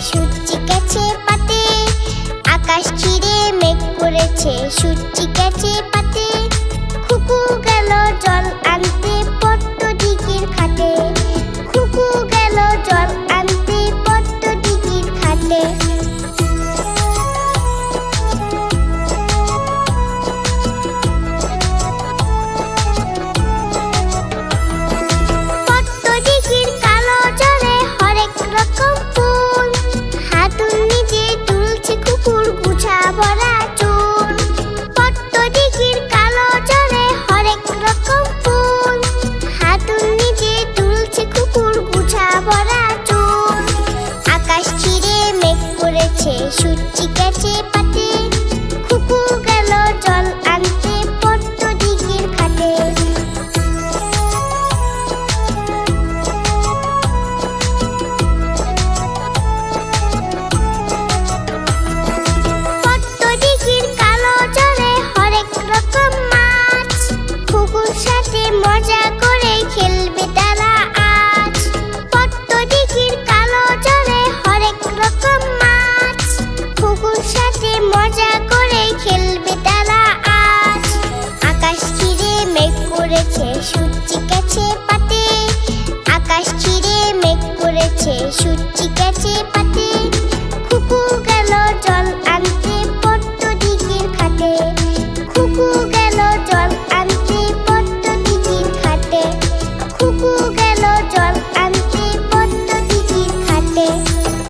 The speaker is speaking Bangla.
সূর্যি গেছে পাতে, আকাশ ছিঁড়ে মেঘ করেছে সূর্যি গেছে পাতে। খুকু গেল জল আনতে পদ্ম দিঘির ঘাটে, খুকু গেল জল আনতে পদ্ম দিঘির ঘাটে। পদ্ম দিঘির কালো জলে হরেক রকম ফুল, হাতুড় নিজে তুলছে খুকুর গুছা ভরা চুল। পদ্ম দিঘির কালো জলে হরেক রকম ফুল, হাতুড় নিজে তুলছে খুকুর গুছা ভরা চুল। আকাশ ছিঁড়ে মেঘ করেছে সূর্যি গেছে পাতে, খুকু গেল জল আনতে পদ্ম দিঘির ঘাটে। পদ্ম দিঘির কালো জলে হরেক রকম মাছ, খুকুর সাথে মজা করে খেলবে তারা আজ। পদ্ম দিঘির কালো জলে হরেক রকম মাছ, খুকুর সাথে মজা করে খেলবে তারা আজ। আকাশ ছিঁড়ে মেঘ করেছে সূর্যি গেছে পাতে, আকাশ ছিঁড়ে মেঘ করেছে সূর্যি গেছে পাতে।